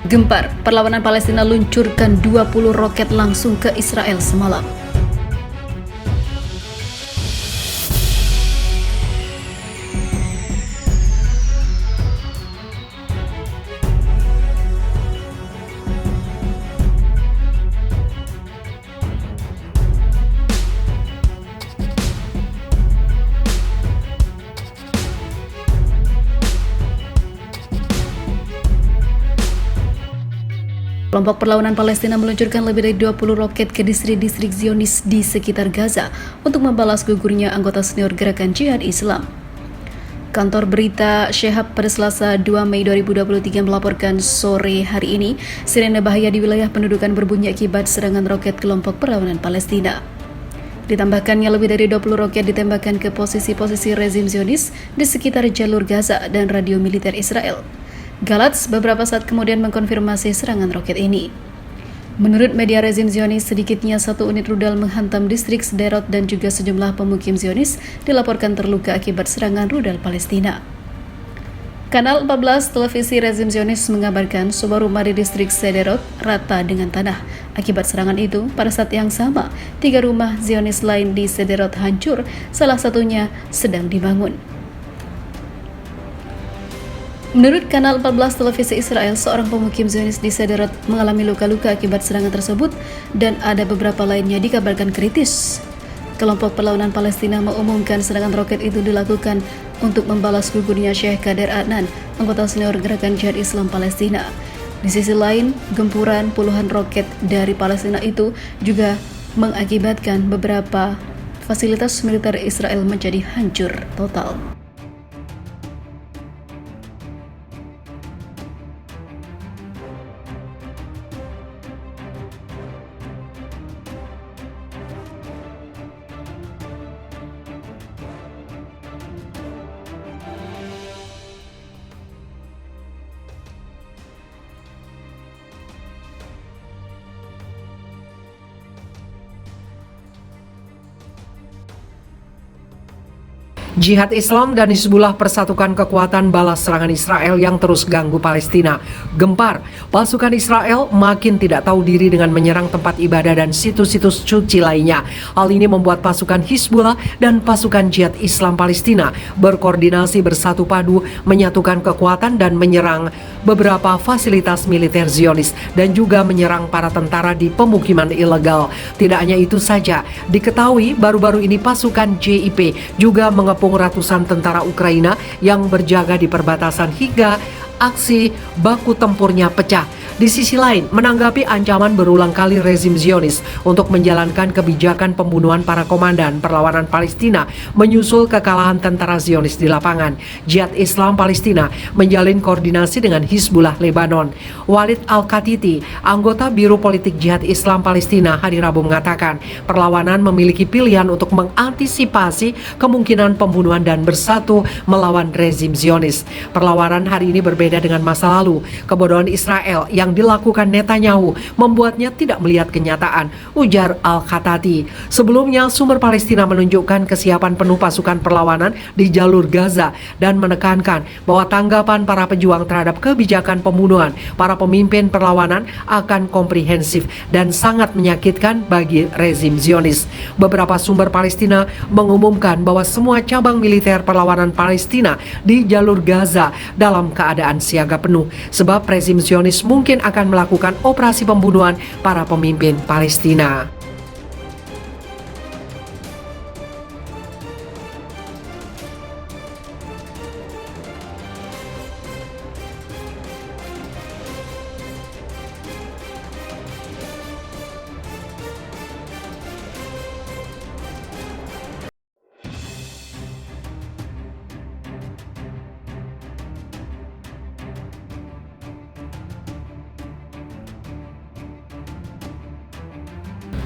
Gempar, perlawanan Palestina luncurkan 20 roket langsung ke Israel semalam. Kelompok perlawanan Palestina meluncurkan lebih dari 20 roket ke distrik-distrik Zionis di sekitar Gaza untuk membalas gugurnya anggota senior gerakan jihad Islam. Kantor berita Syehab pada Selasa 2 Mei 2023 melaporkan sore hari ini, sirene bahaya di wilayah pendudukan berbunyi akibat serangan roket kelompok perlawanan Palestina. Ditambahkannya lebih dari 20 roket ditembakkan ke posisi-posisi rezim Zionis di sekitar jalur Gaza dan radio militer Israel. Galatz beberapa saat kemudian mengkonfirmasi serangan roket ini. Menurut media rezim Zionis, sedikitnya 1 unit rudal menghantam distrik Sderot dan juga sejumlah pemukim Zionis dilaporkan terluka akibat serangan rudal Palestina. Kanal 14 televisi rezim Zionis mengabarkan sebuah rumah di distrik Sderot rata dengan tanah. Akibat serangan itu, pada saat yang sama, 3 rumah Zionis lain di Sderot hancur, salah satunya sedang dibangun. Menurut Kanal 14 televisi Israel, seorang pemukim Zionis di Sderot mengalami luka-luka akibat serangan tersebut dan ada beberapa lainnya dikabarkan kritis. Kelompok perlawanan Palestina mengumumkan serangan roket itu dilakukan untuk membalas gugurnya Syekh Kader Adnan, anggota senior gerakan jihad Islam Palestina. Di sisi lain, gempuran puluhan roket dari Palestina itu juga mengakibatkan beberapa fasilitas militer Israel menjadi hancur total. Jihad Islam dan Hizbullah persatukan kekuatan balas serangan Israel yang terus ganggu Palestina. Gempar, pasukan Israel makin tidak tahu diri dengan menyerang tempat ibadah dan situs-situs suci lainnya. Hal ini membuat pasukan Hizbullah dan pasukan Jihad Islam Palestina berkoordinasi bersatu padu, menyatukan kekuatan dan menyerang beberapa fasilitas militer Zionis dan juga menyerang para tentara di pemukiman ilegal. Tidak hanya itu saja, diketahui baru-baru ini pasukan JIP juga mengepung ratusan tentara Ukraina yang berjaga di perbatasan hingga aksi baku tempurnya pecah. Di sisi lain, menanggapi ancaman berulang kali rezim Zionis untuk menjalankan kebijakan pembunuhan para komandan perlawanan Palestina menyusul kekalahan tentara Zionis di lapangan, Jihad Islam Palestina menjalin koordinasi dengan Hizbullah Lebanon. Walid Al-Katiti, anggota Biro Politik Jihad Islam Palestina, hari Rabu mengatakan perlawanan memiliki pilihan untuk mengantisipasi kemungkinan pembunuhan dan bersatu melawan rezim Zionis. Perlawanan hari ini berbeda dengan masa lalu. Kebodohan Israel yang dilakukan Netanyahu membuatnya tidak melihat kenyataan, ujar Al-Khatati. Sebelumnya, sumber Palestina menunjukkan kesiapan penuh pasukan perlawanan di jalur Gaza dan menekankan bahwa tanggapan para pejuang terhadap kebijakan pembunuhan para pemimpin perlawanan akan komprehensif dan sangat menyakitkan bagi rezim Zionis. Beberapa sumber Palestina mengumumkan bahwa semua cabang militer perlawanan Palestina di jalur Gaza dalam keadaan siaga penuh, sebab rezim Zionis mungkin akan melakukan operasi pembunuhan para pemimpin Palestina.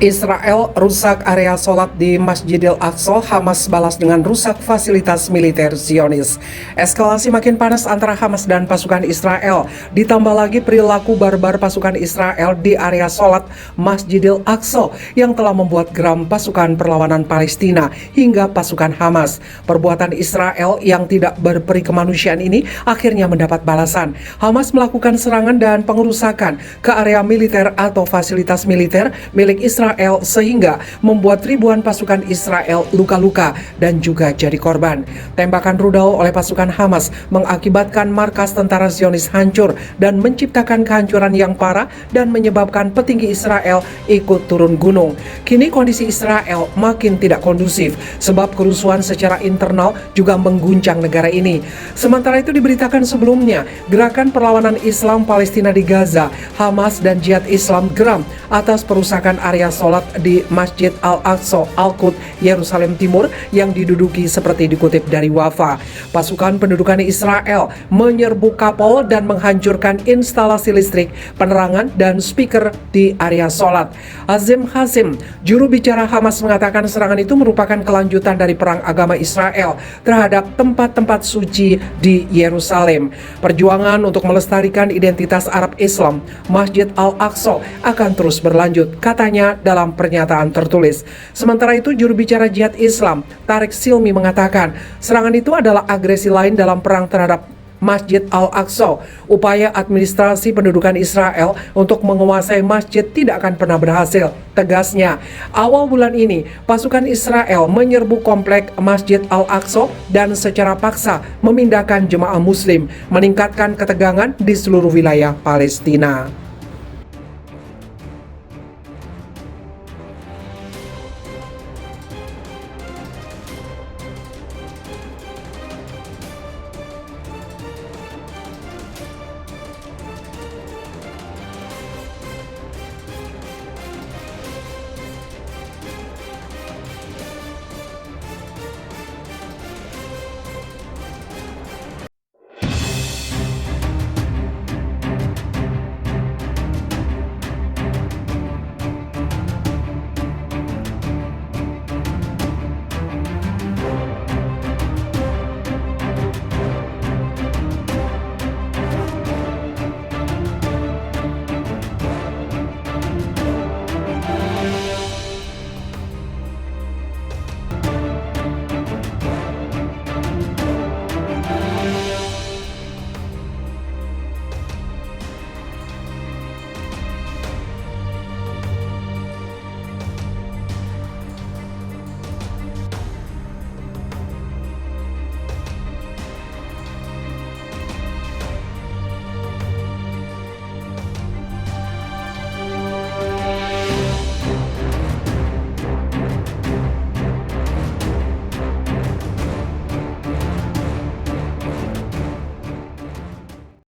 Israel rusak area sholat di Masjidil Aqsa, Hamas balas dengan rusak fasilitas militer Zionis. Eskalasi makin panas antara Hamas dan pasukan Israel, ditambah lagi perilaku barbar pasukan Israel di area sholat Masjidil Aqsa yang telah membuat geram pasukan perlawanan Palestina hingga pasukan Hamas. Perbuatan Israel yang tidak berperi kemanusiaan ini akhirnya mendapat balasan. Hamas melakukan serangan dan pengerusakan ke area militer atau fasilitas militer milik Israel sehingga membuat ribuan pasukan Israel luka-luka dan juga jadi korban. Tembakan rudal oleh pasukan Hamas mengakibatkan markas tentara Zionis hancur dan menciptakan kehancuran yang parah dan menyebabkan petinggi Israel ikut turun gunung. Kini kondisi Israel makin tidak kondusif sebab kerusuhan secara internal juga mengguncang negara ini. Sementara itu diberitakan sebelumnya, gerakan perlawanan Islam Palestina di Gaza, Hamas dan Jihad Islam geram atas perusakan area sholat di Masjid Al-Aqsa Al-Quds, Yerusalem Timur yang diduduki seperti dikutip dari Wafa. Pasukan pendudukan Israel menyerbu kapal dan menghancurkan instalasi listrik, penerangan, dan speaker di area sholat. Azim Hasim, juru bicara Hamas, mengatakan serangan itu merupakan kelanjutan dari perang agama Israel terhadap tempat-tempat suci di Yerusalem. Perjuangan untuk melestarikan identitas Arab Islam Masjid Al-Aqsa akan terus berlanjut, katanya dalam pernyataan tertulis. Sementara itu, juru bicara Jihad Islam Tariq Silmi mengatakan serangan itu adalah agresi lain dalam perang terhadap Masjid Al-Aqsa. Upaya administrasi pendudukan Israel untuk menguasai masjid tidak akan pernah berhasil, tegasnya. Awal bulan ini, pasukan Israel menyerbu komplek Masjid Al-Aqsa dan secara paksa memindahkan jemaah muslim, meningkatkan ketegangan di seluruh wilayah Palestina.